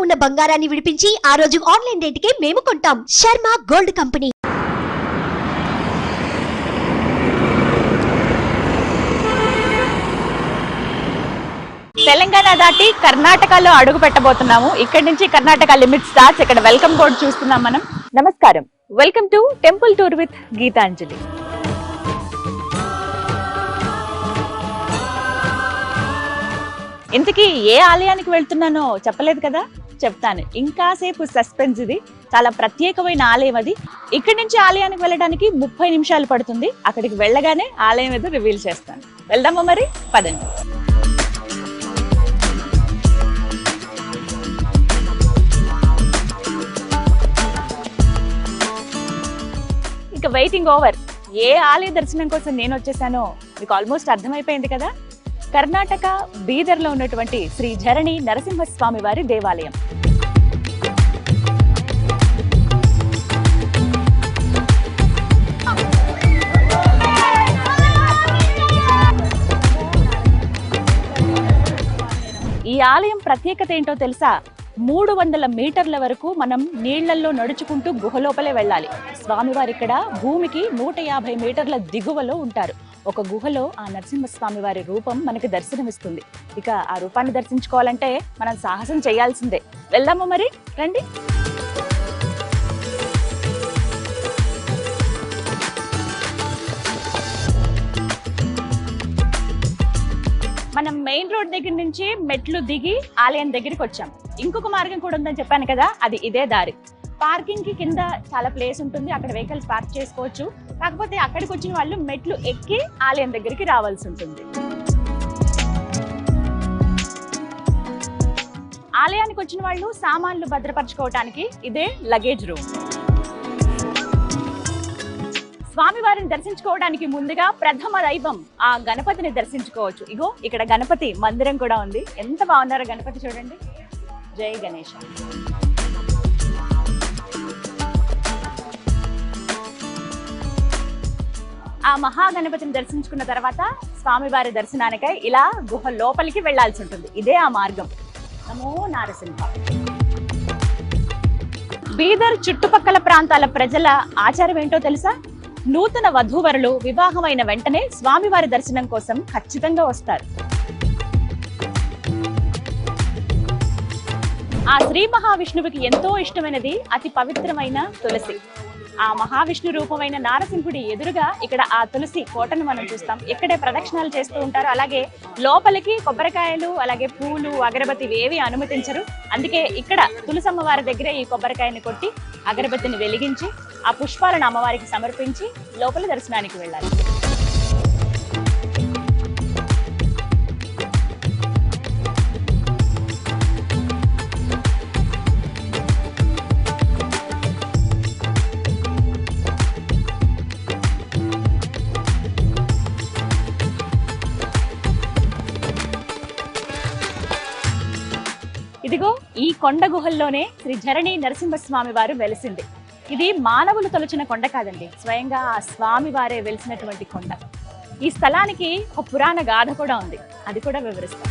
ఉన్న బంగారాన్ని విడిపించి ఆ రోజు ఆన్లైన్ రేటుకే మేము కొంటాం. Sharma gold company. తెలంగాణ దాటి కర్ణాటకలో అడుగు పెట్టబోతున్నాము. ఇక్కడ నుంచి కర్ణాటక లిమిట్ స్టార్ట్స్. ఇక్కడ వెల్కమ్ బోర్డు చూస్తున్నాం మనం. నమస్కారం, welcome to temple tour with Geetanjali. ఇంతకీ ఏ ఆలయానికి వెళ్తున్నానో చెప్పలేదు కదా, చెప్తాను. ఇంకాసేపు సస్పెన్స్. ఇది చాలా ప్రత్యేకమైన ఆలయం. అది ఇక్కడి నుంచి ఆలయానికి వెళ్ళడానికి 30 నిమిషాలు పడుతుంది. అక్కడికి వెళ్ళగానే ఆలయం ఏదో రివీల్ చేస్తాను. వెళ్దామా మరి? పదండి. ఇక వెయిటింగ్ ఓవర్. ఏ ఆలయ దర్శనం కోసం నేను వచ్చేసానో మీకు ఆల్మోస్ట్ అర్థమైపోయింది కదా. కర్ణాటక బీదర్లో ఉన్నటువంటి శ్రీ ఝరణి నరసింహస్వామి వారి దేవాలయం. ఈ ఆలయం ప్రత్యేకత ఏంటో తెలుసా? 300 మీటర్ల వరకు మనం నీళ్లలో నడుచుకుంటూ గుహలోపలే వెళ్ళాలి. స్వామివారి ఇక్కడ భూమికి 150 మీటర్ల దిగువలో ఉంటారు. ఒక గుహలో ఆ నరసింహస్వామి వారి రూపం మనకి దర్శనమిస్తుంది. ఇక ఆ రూపాన్ని దర్శించుకోవాలంటే మనం సాహసం చేయాల్సిందే. వెళ్దామా మరి? రండి. మనం మెయిన్ రోడ్ దగ్గర నుంచి మెట్లు దిగి ఆలయం దగ్గరికి వచ్చాం. ఇంకొక మార్గం కూడా ఉందని చెప్పాను కదా, అది ఇదే దారి. పార్కింగ్ కి కింద చాలా ప్లేస్ ఉంటుంది, అక్కడ వెహికల్స్ పార్క్ చేసుకోవచ్చు. కాకపోతే అక్కడికి వచ్చిన వాళ్ళు మెట్లు ఎక్కి ఆలయం దగ్గరికి రావాల్సి ఉంటుంది. ఆలయానికి వచ్చిన వాళ్ళు సామాన్లు భద్రపరచుకోవడానికి ఇదే లగేజ్ రూమ్. స్వామివారిని దర్శించుకోవడానికి ముందుగా ప్రథమ దైవం ఆ గణపతిని దర్శించుకోవచ్చు. ఇగో ఇక్కడ గణపతి మందిరం కూడా ఉంది. ఎంత బాగున్నారో గణపతి, చూడండి. జై గణేష. ఆ మహాగణపతిని దర్శించుకున్న తర్వాత స్వామివారి దర్శనానికై ఇలా గుహ లోపలికి వెళ్లాల్సి ఉంటుంది. ఇదే ఆ మార్గం. నమో నారసింహ. బీదర్ చుట్టుపక్కల ప్రాంతాల ప్రజల ఆచారం ఏంటో తెలుసా? నూతన వధూవరులు వివాహమైన వెంటనే స్వామివారి దర్శనం కోసం ఖచ్చితంగా వస్తారు. ఆ శ్రీ మహావిష్ణువుకి ఎంతో ఇష్టమైనది అతి పవిత్రమైన తులసి. ఆ మహావిష్ణు రూపమైన నారసింహుడి ఎదురుగా ఇక్కడ ఆ తులసి కోటను మనం చూస్తాం. ఇక్కడే ప్రదక్షిణాలు చేస్తూ ఉంటారు. అలాగే లోపలికి కొబ్బరికాయలు, అలాగే పూలు, అగరబత్తి ఏవి అనుమతించరు. అందుకే ఇక్కడ తులసమ్మ వారి దగ్గరే ఈ కొబ్బరికాయని కొట్టి అగరబత్తిని వెలిగించి ఆ పుష్పాలను అమ్మవారికి సమర్పించి లోపల దర్శనానికి వెళ్ళాలి. ఇదిగో ఈ కొండ గుహల్లోనే శ్రీ ఝరణి నరసింహస్వామి వారు వెలిసింది. ఇది మానవులు తొలచిన కొండ కాదండి, స్వయంగా ఆ స్వామి వారే వెలిసినటువంటి కొండ. ఈ స్థలానికి ఒక పురాణ గాథ కూడా ఉంది, అది కూడా వివరిస్తాం.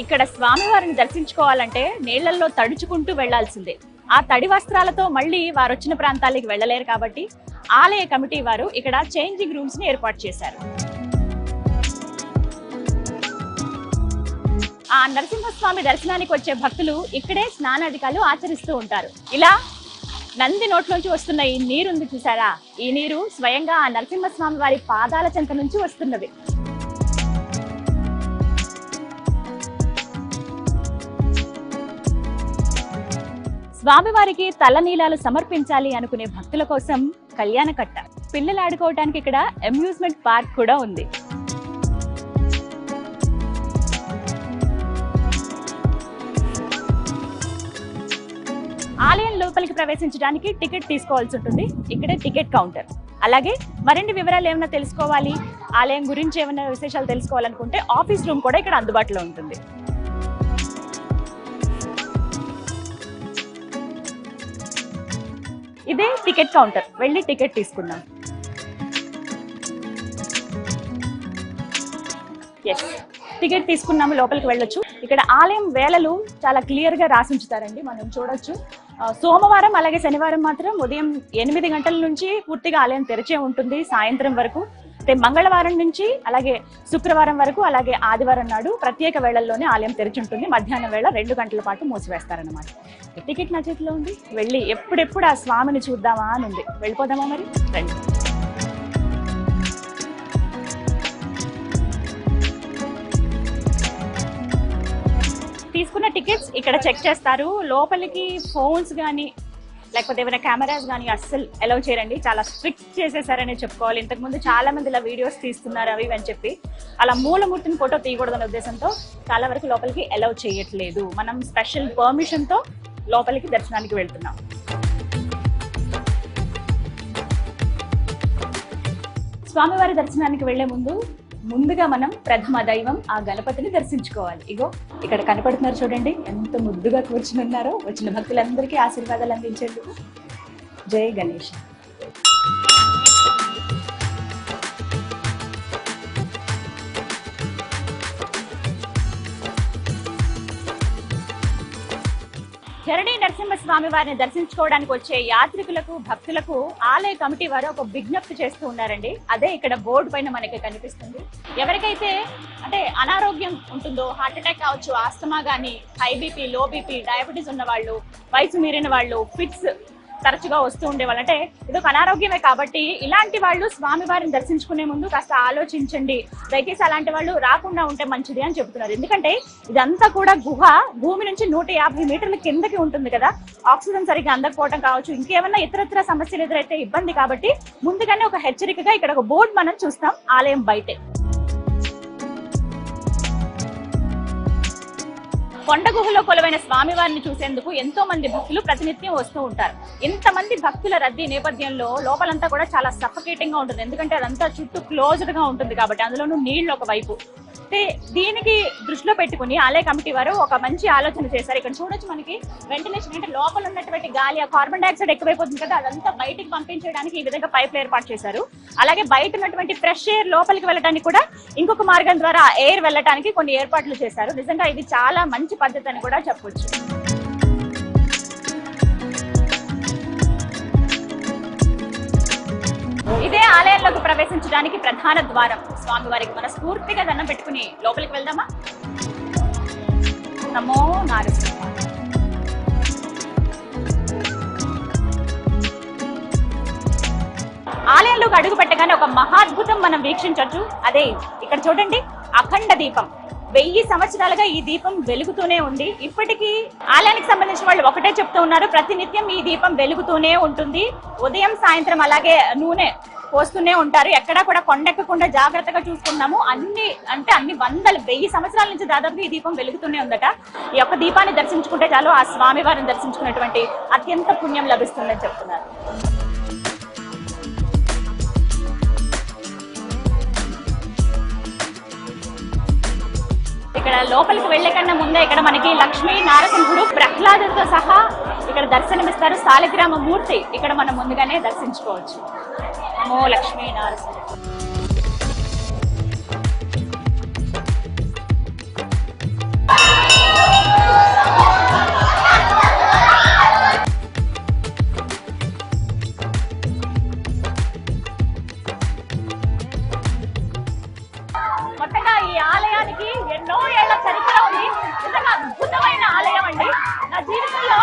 ఇక్కడ స్వామివారిని దర్శించుకోవాలంటే నీళ్లలో తడుచుకుంటూ వెళ్లాల్సిందే. ఆ తడి వస్త్రాలతో మళ్ళీ వారు వచ్చిన ప్రాంతాలకు వెళ్ళలేరు కాబట్టి ఆలయ కమిటీ వారు ఇక్కడ చేంజింగ్ రూమ్స్ ని ఏర్పాటు చేశారు. ఆ నరసింహస్వామి దర్శనానికి వచ్చే భక్తులు ఇక్కడే స్నానాధికాలు ఆచరిస్తూ ఉంటారు. ఇలా నంది నోట్లోంచి వస్తున్న ఈ నీరు ఉంది చూసారా, ఈ నీరు స్వయంగా ఆ నరసింహస్వామి వారి పాదాల చెంత నుంచి వస్తున్నది. స్వామివారికి తలనీలాలు సమర్పించాలి అనుకునే భక్తుల కోసం కళ్యాణకట్ట, పిల్లలు ఆడుకోవడానికి ఇక్కడ అమ్యూజ్మెంట్ పార్క్ కూడా ఉంది. ఆలయం లోపలికి ప్రవేశించడానికి టికెట్ తీసుకోవాల్సి ఉంటుంది. ఇక్కడే టికెట్ కౌంటర్. అలాగే మరిన్ని వివరాలు ఏమైనా తెలుసుకోవాలి, ఆలయం గురించి ఏమైనా విశేషాలు తెలుసుకోవాలనుకుంటే ఆఫీస్ రూమ్ కూడా ఇక్కడ అందుబాటులో ఉంటుంది. ఇదే టికెట్ కౌంటర్, వెళ్ళి టికెట్ తీసుకుందాం. ఎస్, టికెట్ తీసుకున్నాము, లోపలికి వెళ్ళొచ్చు. ఇక్కడ ఆలయం వేళలు చాలా క్లియర్ గా రాసి ఉంచుతారండి, మనం చూడొచ్చు. సోమవారం అలాగే శనివారం మాత్రం ఉదయం 8 గంటల నుంచి పూర్తిగా ఆలయం తెరిచే ఉంటుంది సాయంత్రం వరకు. మంగళవారం నుంచి అలాగే శుక్రవారం వరకు అలాగే ఆదివారం నాడు ప్రత్యేక వేళల్లోనే ఆలయం తెరిచి ఉంటుంది. మధ్యాహ్నం వేళ 2 గంటల పాటు మూసివేస్తారన్నమాట. టికెట్ నా చేతిలో ఉంది, వెళ్ళి ఎప్పుడెప్పుడు ఆ స్వామిని చూద్దామా అని ఉంది. వెళ్ళిపోదామా మరి, రండి. తీసుకున్న టికెట్స్ ఇక్కడ చెక్ చేస్తారు. లోపలికి ఫోన్స్ కానీ లేకపోతే ఏమైనా కెమెరాస్ కానీ అస్సలు అలౌ చేయరండి. చాలా స్ట్రిక్ట్ చేసేసారని చెప్పుకోవాలి. ఇంతకుముందు చాలా మంది ఇలా వీడియోస్ తీస్తున్నారు అవి అని చెప్పి అలా మూలమూర్తిని ఫోటో తీయకూడదనే ఉద్దేశంతో చాలా వరకు లోపలికి అలౌ చేయట్లేదు. మనం స్పెషల్ పర్మిషన్ తో లోపలికి దర్శనానికి వెళ్తున్నాం. స్వామివారి దర్శనానికి వెళ్లే ముందుగా మనం ప్రథమ దైవం ఆ గణపతిని దర్శించుకోవాలి. ఇగో ఇక్కడ కనపడుతున్నారు చూడండి, ఎంత ముద్దుగా కూర్చుని ఉన్నారో. వచ్చిన భక్తులందరికీ ఆశీర్వాదాలు అందించండి. జై గణేష్. ధరణి నరసింహస్వామి వారిని దర్శించుకోవడానికి వచ్చే యాత్రికులకు, భక్తులకు ఆలయ కమిటీ వారు ఒక విజ్ఞప్తి చేస్తూ ఉన్నారండి. అదే ఇక్కడ బోర్డు పైన మనకి కనిపిస్తుంది. ఎవరికైతే అంటే అనారోగ్యం ఉంటుందో, హార్ట్ అటాక్ కావచ్చు, ఆస్తమా గానీ, high BP, low BP, diabetes ఉన్న వాళ్ళు, వయసు మీరిన వాళ్ళు, ఫిట్స్ తరచుగా వస్తూ ఉండేవాళ్ళు, అంటే ఇదొక అనారోగ్యమే కాబట్టి ఇలాంటి వాళ్ళు స్వామి వారిని దర్శించుకునే ముందు కాస్త ఆలోచించండి. దయచేసి అలాంటి వాళ్ళు రాకుండా ఉంటే మంచిది అని చెబుతున్నారు. ఎందుకంటే ఇదంతా కూడా గుహ భూమి నుంచి 150 మీటర్ల కిందకి ఉంటుంది కదా. ఆక్సిజన్ సరిగ్గా అందకపోవడం కావచ్చు, ఇంకేమన్నా ఇతరత్ర సమస్యలు ఎదురైతే ఇబ్బంది కాబట్టి ముందుగానే ఒక హెచ్చరికగా ఇక్కడ ఒక బోర్డు మనం చూస్తాం ఆలయం బయటే. కొండ గుహలో కొలువైన స్వామివారిని చూసేందుకు ఎంతో మంది భక్తులు ప్రతినిత్యం వస్తూ ఉంటారు. ఇంతమంది భక్తుల రద్దీ నేపథ్యంలో లోపలంతా కూడా చాలా సఫకేటింగ్ గా ఉంటుంది. ఎందుకంటే అదంతా చుట్టూ క్లోజ్డ్ గా ఉంటుంది కాబట్టి, అందులోనూ నీళ్లు ఒకవైపు. దీనికి దృష్టిలో పెట్టుకుని ఆలయ కమిటీ వారు ఒక మంచి ఆలోచన చేశారు. ఇక్కడ చూడొచ్చు మనకి వెంటిలేషన్, అంటే లోపల ఉన్నటువంటి గాలి, ఆ కార్బన్ డైఆక్సైడ్ ఎక్కువైపోతుంది కదా, అదంతా బయటికి పంపించడానికి ఈ విధంగా పైపులు ఏర్పాటు చేశారు. అలాగే బయట ఉన్నటువంటి ఫ్రెష్ ఎయిర్ లోపలికి వెళ్ళడానికి కూడా ఇంకొక మార్గం ద్వారా ఎయిర్ వెళ్ళడానికి కొన్ని ఏర్పాట్లు చేశారు. నిజంగా ఇది చాలా మంచి పద్ధతి అని కూడా చెప్పొచ్చు. ఇదే ఆలయంలోకి ప్రవేశించడానికి ప్రధాన ద్వారం. స్వామివారికి మనస్ఫూర్తిగా దండం పెట్టుకుని లోపలికి వెళ్దామా? నమో నారసింహ. ఆలయంలోకి అడుగు పెట్టగానే ఒక మహాద్భుతం మనం వీక్షించవచ్చు. అదే ఇక్కడ చూడండి, అఖండ దీపం. 1000 సంవత్సరాలుగా ఈ దీపం వెలుగుతూనే ఉంది. ఇప్పటికీ ఆలయానికి సంబంధించిన వాళ్ళు ఒకటే చెప్తూ ఉన్నారు, ప్రతినిత్యం ఈ దీపం వెలుగుతూనే ఉంటుంది. ఉదయం సాయంత్రం అలాగే నూనె పోస్తూనే ఉంటారు. ఎక్కడా కూడా కొండెక్కకుండా జాగ్రత్తగా చూసుకున్నాము. అన్ని 1000 సంవత్సరాల నుంచి దాదాపు ఈ దీపం వెలుగుతూనే ఉందట. ఈ యొక్క దీపాన్ని దర్శించుకుంటే చాలు ఆ స్వామివారిని దర్శించుకున్నటువంటి అత్యంత పుణ్యం లభిస్తుందని చెప్తున్నారు. ఇక్కడ లోపలికి వెళ్లే కన్నా ముందే ఇక్కడ మనకి లక్ష్మీ నారసింహుడు ప్రహ్లాదుడితో సహా ఇక్కడ దర్శనమిస్తారు. సాలిగ్రామ మూర్తి ఇక్కడ మనం ముందుగానే దర్శించుకోవచ్చు. నమో లక్ష్మీ నారసింహ. మొత్తంగా ఈ ఆలయానికి ఎన్నో ఏళ్ల చరిత్ర ఉంది. నిజంగా అద్భుతమైన ఆలయం అండి. నా జీవితంలో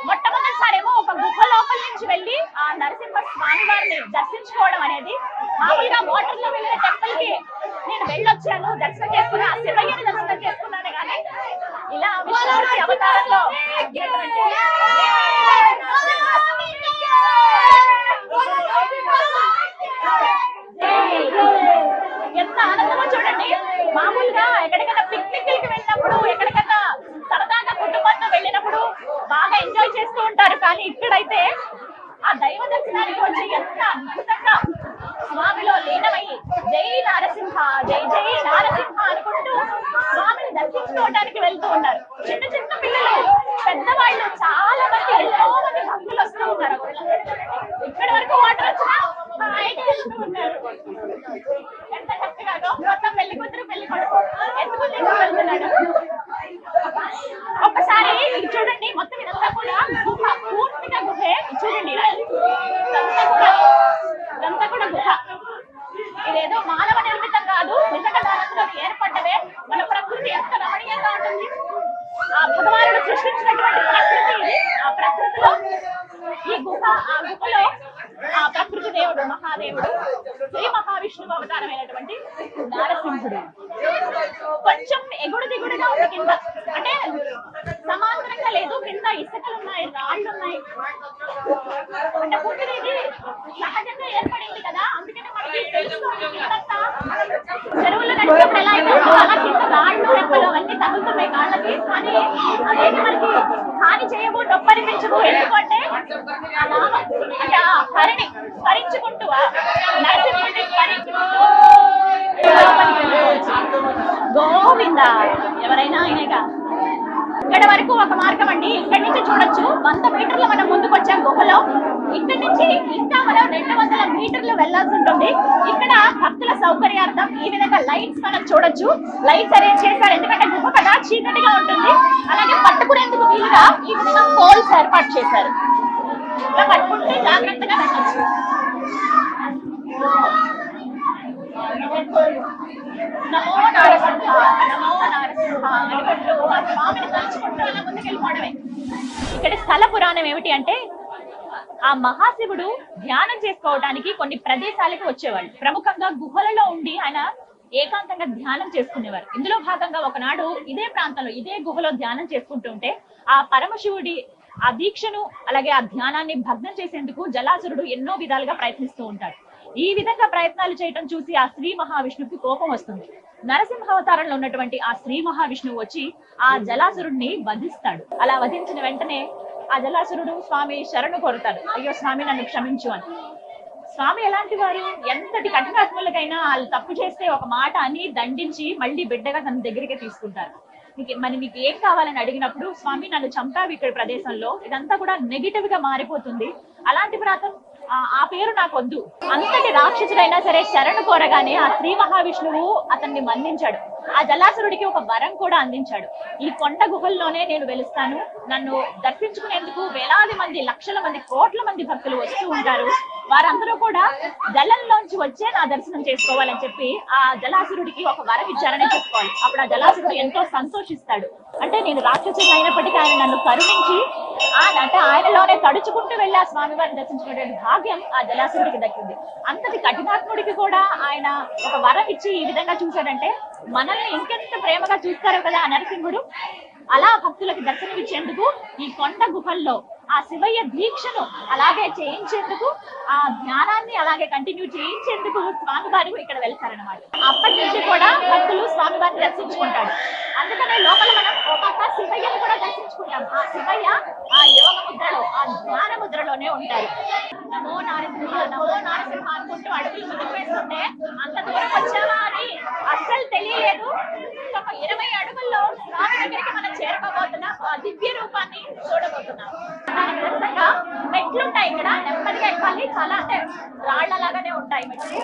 మొట్టమొదటిసారేమో ఒక గుహ లోపల నుంచి వెళ్ళి ఆ నరసింహ స్వామి వారిని దర్శించుకోవడం అనేది, మామూలుగా వాటర్ లో వెళ్ళిన టెంపుల్ కి నేను వెళ్ళొచ్చాను, దర్శనం చేసుకున్నా, శివయ్యని దర్శనం చేసుకున్నాను. కానీ ఇలా విష్ణుమూర్తి అవతారంలో ఎంత ఆనందమో చూడండి. మామూలుగా ఎక్కడికైనా పిక్నిక్కి వెళ్ళినప్పుడు, ఎక్కడికైనా సరదాగా కుటుంబంతో వెళ్ళినప్పుడు బాగా ఎంజాయ్ చేస్తూ ఉంటారు. కానీ ఇక్కడైతే ఆ దైవ దర్శనానికి వచ్చి ఎంత అద్భుతంగా స్వామిలో లీనమై జై నారసింహ, జై జై నారసింహ అనుకుంటూ స్వామిని దర్శించుకోవడానికి వెళ్తూ ఉన్నారు. చిన్న చిన్న పిల్లలు, పెద్దవాళ్ళు చాలా ఇది చూడండి, మొత్తం ఇదంతా కూడా గుహ, పూర్తిగా గుహే. చూడండి ఇదంతా కూడా గుహ. ఇదేదో మానవ నిర్మితం కాదు, నిజంగా దానిలో ఏర్పడ్డవే. మన ప్రకృతి ఎంత రమణీయంగా ఉంటుంది. ఆ భగవానుడు సృష్టించినటువంటి ప్రకృతి ఇది. ఆ ప్రకృతిలో ఈ గుహ, ఆ గుహలో ఆ ప్రకృతి దేవుడు మహాదేవుడు శ్రీ మహావిష్ణువు అవతారమైనటువంటి నారసింహుడు. కొంచెం ఎగుడు దిగుడుగా ఉంది కింద, అంటే సమాంతరంగా లేదు. కింద ఇసుకలు ఉన్నాయి, రాళ్ళు ఉన్నాయి. అంటే పూర్తిగా ఇది సహజంగా ఏర్పడింది కదా, అందుకని మనకి తెలుసుకోవాలి. చెరువుల్లో నడిచినప్పుడు ఎలా అయితే అలా కింద రాళ్ళు రెప్పలు అవన్నీ తగులుతున్నాయి కాళ్ళకి, కానీ అదేమి మనకి హాని చేయవు, నొప్పనిపించవు. ఎందుకంటే ఆ నామం అంటే ఆ హరిని స్మరించుకుంటూ, నరసింహుడిని స్మరించుకుంటూ గోవింద ఎవరైనా ఆయనగా. ఇక్కడ వరకు ఒక మార్గం అండి. ఇక్కడి నుంచి చూడొచ్చు 100 మీటర్లు మనం ముందుకు వచ్చాం గుహలో. ఇక్కడి నుంచి ఇంకా మనం 200 మీటర్లు వెళ్లాల్సి ఉంటుంది. ఇక్కడ భక్తుల సౌకర్యార్థం ఈ విధంగా లైట్స్ మనం చూడొచ్చు. లైట్స్ అరేంజ్ చేశారు, ఎందుకంటే గుహ కదా చీకటిగా ఉంటుంది. అలాగే పట్టుకునేందుకు వీలుగా ఈ విధంగా పోల్స్ ఏర్పాటు చేశారు. ఇలా పట్టుకుంటే జాగ్రత్తగా వెళ్ళొచ్చు. నమో నారసింహ, నమో నారసింహ అనుకుంటూ ఆ స్వామిని తలుచుకుంటూ అలా ముందుకెళ్ళిపోవడమే. ఇక్కడ స్థల పురాణం ఏమిటి అంటే, ఆ మహాశివుడు ధ్యానం చేసుకోవడానికి కొన్ని ప్రదేశాలకు వచ్చేవాళ్ళు. ప్రముఖంగా గుహలలో ఉండి ఆయన ఏకాంతంగా ధ్యానం చేసుకునేవారు. ఇందులో భాగంగా ఒకనాడు ఇదే ప్రాంతంలో ఇదే గుహలో ధ్యానం చేసుకుంటూ ఉంటే ఆ పరమశివుడి ఆ దీక్షను అలాగే ఆ ధ్యానాన్ని భగ్నం చేసేందుకు జలాసురుడు ఎన్నో విధాలుగా ప్రయత్నిస్తూ ఉంటాడు. ఈ విధంగా ప్రయత్నాలు చేయటం చూసి ఆ శ్రీ మహావిష్ణువుకి కోపం వస్తుంది. నరసింహ అవతారంలో ఉన్నటువంటి ఆ శ్రీ మహావిష్ణువు వచ్చి ఆ జలాసురుడిని వధిస్తాడు. అలా వధించిన వెంటనే ఆ జలాసురుడు స్వామి శరణు కోరుతాడు, అయ్యో స్వామి నన్ను క్షమించు అని. స్వామి ఎలాంటి వారు, ఎంతటి కఠినాత్ములకైనా వాళ్ళు తప్పు చేస్తే ఒక మాట అని దండించి మళ్ళీ బిడ్డగా తన దగ్గరికి తీసుకుంటారు. మీకు ఏం కావాలని అడిగినప్పుడు, స్వామి నన్ను చంపావు ఇక్కడ ప్రదేశంలో, ఇదంతా కూడా నెగిటివ్ గా మారిపోతుంది, అలాంటి ప్రాంతం ఆ పేరు నాకు వద్దు. అంతటి రాక్షసుడైనా సరే శరణు కోరగానే ఆ శ్రీ మహావిష్ణువు అతన్ని మన్నించాడు. ఆ జలాసురుడికి ఒక వరం కూడా అందించాడు. ఈ కొండ గుహల్లోనే నేను వెలుస్తాను, నన్ను దర్శించుకునేందుకు వేలాది మంది, లక్షల మంది, కోట్ల మంది భక్తులు వస్తూ ఉంటారు. వారందరూ కూడా జలంలోంచి వచ్చే నా దర్శనం చేసుకోవాలని చెప్పి ఆ జలాసురుడికి ఒక వరం ఇచ్చారని చెప్పుకోవాలి. అప్పుడు ఆ జలాసురుడు ఎంతో సంతోషిస్తాడు. అంటే నేను రాక్షసుడు అయినప్పటికీ ఆయన నన్ను కరుణించి అంటే ఆయనలోనే తడుచుకుంటూ వెళ్ళి ఆ స్వామివారిని దర్శించుకునేటువంటి భాగ్యం ఆ జలాసురుడికి దక్కింది. అంతటి కఠినాత్ముడికి కూడా ఆయన ఒక వరం ఇచ్చి ఈ విధంగా చూశాడంటే మనల్ని ఇంకెంత ప్రేమగా చూస్తారు కదా ఆ నరసింహుడు. అలా భక్తులకు దర్శనమిచ్చేందుకు ఈ కొండ గుహల్లో ఆ శివయ్య దీక్షను అలాగే చేయించేందుకు, ఆ ధ్యానాన్ని అలాగే కంటిన్యూ చేయించేందుకు స్వామివారు ఇక్కడ వెళ్తారనమాట. అప్పటి నుంచి కూడా భక్తులు స్వామివారిని దర్శించుకుంటాడు. అందుకనే లోపల మనం ఒక శివయ్యను కూడా దర్శించుకుంటాం. ఆ శివయ్య ఆ యోగ ముద్రలో, ఆ ధ్యాన ముద్రలోనే ఉంటారు. నమో నారసింహ, నమో నారసింహ అనుకుంటూ అడుగులు ముందుకు వేస్తుంటే అంత దూరం వచ్చావా అని అస్సలు తెలియలేదు. ఒక 20 అడుగుల్లో స్వామి దగ్గరికి మనం చేరుకోబోతున్నాం, ఆ దివ్య రూపాన్ని చూడబోతున్నాం. ఖచ్చితంగా మెట్లుంటాయి ఇక్కడ, నెమ్మదిగా ఎక్కాలి. చాలా అంటే రాళ్లలాగానే ఉంటాయి మెట్లు.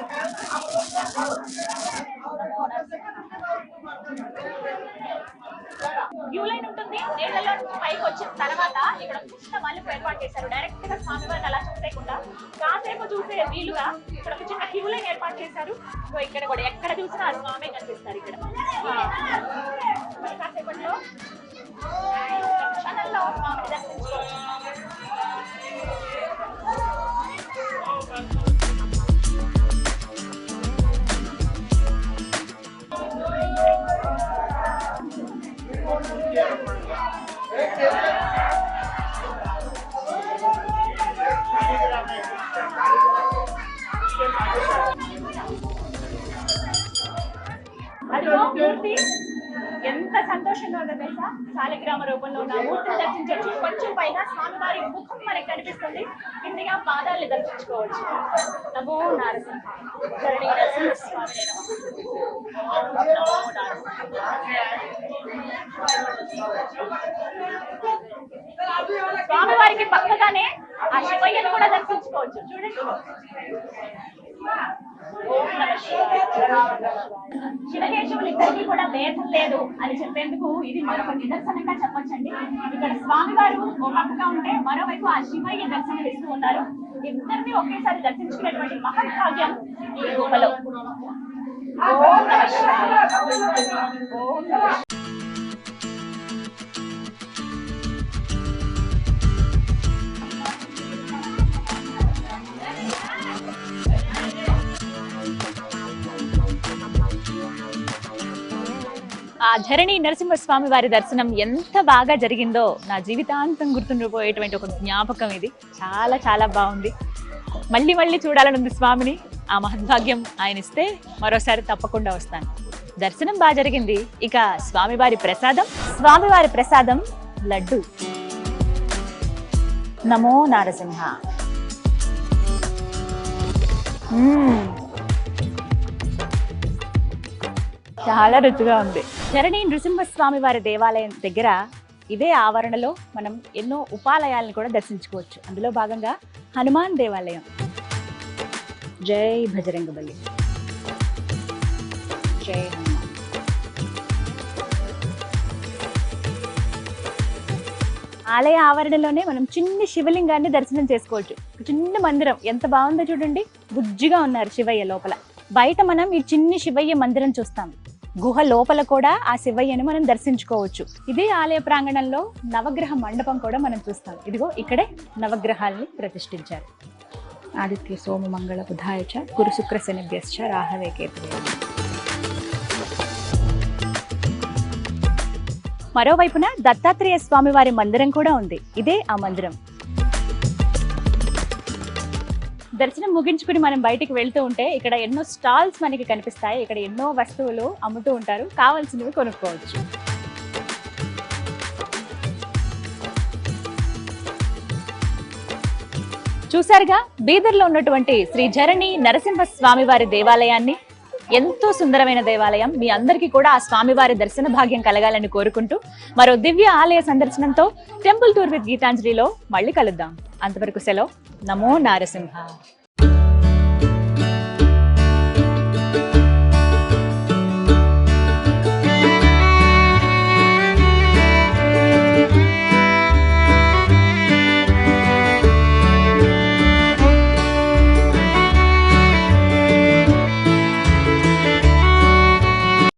క్యూ లైన్ ఉంటుంది. నీళ్లలో నుంచి పైకి వచ్చిన తర్వాత ఇక్కడ చిన్న మలుపు ఏర్పాటు చేశారు. డైరెక్ట్ గా స్వామివారిని అలా చూసేయకుండా కాసేపు చూసే వీలుగా ఇక్కడ ఒక చిన్న క్యూ లైన్ ఏర్పాటు చేశారు. ఇక్కడ కూడా ఎక్కడ చూసినా ఆ స్వామి కనిపిస్తారు. ఇక్కడ కాసేపట్లో క్షణంలో స్వామిని దర్శించుకోవచ్చు. అదిగో మూర్తి ఎంత సంతోషంగా ఉందో తెలుసా. శాలిగ్రామ రూపంలో ఉన్న మూర్తిని దర్శించవచ్చు. కొంచెం పైగా స్వామివారి ముఖం మనకి కనిపిస్తుంది. కిందిగా పాదాలను దర్శించుకోవచ్చు. నమో నారసింహ, ధరణి నరసింహ స్వామి స్వామివారికి పక్కగానే ఆ శివయ్యను కూడా దర్శించుకోవచ్చు. చూడండి. ఓం నమః శివాయ. శివకేశవులు ఇద్దరికి కూడా భేదం లేదు అని చెప్పేందుకు ఇది మరొక నిదర్శనంగా చెప్పొచ్చండి. ఇక్కడ స్వామివారు ఒక పక్కగా ఉంటే మరోవైపు ఆ శివయ్య దర్శనం ఇస్తూ ఉన్నారు. ఇద్దరిని ఒకేసారి దర్శించుకునేటువంటి మహద్భాగ్యం ఈ గుహలో. ఓం నమః శివాయ. ఓం నమః. ఆ ధరణి నరసింహస్వామి వారి దర్శనం ఎంత బాగా జరిగిందో నా జీవితాంతం గుర్తుండిపోయేటువంటి ఒక జ్ఞాపకం ఇది. చాలా చాలా బాగుంది. మళ్ళీ మళ్ళీ చూడాలనుంది స్వామిని. ఆ మహద్భాగ్యం ఆయన ఇస్తే మరోసారి తప్పకుండా వస్తాను. దర్శనం బాగా జరిగింది. ఇక స్వామివారి ప్రసాదం లడ్డు. నమో నారసింహ. చాలా రుచిగా ఉంది. ధరణి నృసింహస్వామి వారి దేవాలయం దగ్గర ఇదే ఆవరణలో మనం ఎన్నో ఉపాలయాలను కూడా దర్శించుకోవచ్చు. అందులో భాగంగా హనుమాన్ దేవాలయం. జై భజరంగబలి. జై హనుమాన్. ఆలయ ఆవరణలోనే మనం చిన్ని శివలింగాన్ని దర్శనం చేసుకోవచ్చు. చిన్న మందిరం ఎంత బాగుందో చూడండి. బుజ్జిగా ఉన్నారు శివయ్య లోపల. బయట మనం ఈ చిన్ని శివయ్య మందిరం చూస్తాం. గుహ లోపల కూడా ఆ శివయ్యను మనం దర్శించుకోవచ్చు. ఇదే ఆలయ ప్రాంగణంలో నవగ్రహ మండపం కూడా మనం చూస్తాం. ఇదిగో ఇక్కడే నవగ్రహాల్ని ప్రతిష్ఠించారు. ఆదిత్య సోమ మంగళ బుధాయ చ గురు శుక్ర శనిభ్యశ్చ రాహవే కేతువే. మరోవైపున దత్తాత్రేయ స్వామి వారి మందిరం కూడా ఉంది. ఇదే ఆ మందిరం. దర్శనం ముగించుకుని మనం బయటికి వెళ్తూ ఉంటే ఇక్కడ ఎన్నో స్టాల్స్ మనకి కనిపిస్తాయి. ఇక్కడ ఎన్నో వస్తువులు అమ్ముతూ ఉంటారు. కావాల్సినవి కొనుక్కోవచ్చు. చూసారుగా బీదర్లో ఉన్నటువంటి శ్రీ ధరణి నరసింహ స్వామి వారి దేవాలయాన్ని. ఎంతో సుందరమైన దేవాలయం. మీ అందరికీ కూడా ఆ స్వామివారి దర్శన భాగ్యం కలగాలని కోరుకుంటూ మరో దివ్య ఆలయ సందర్శనంతో టెంపుల్ టూర్ విత్ గీతాంజలిలో మళ్ళీ కలుద్దాం. అంతవరకు సెలవు. నమో నారసింహ.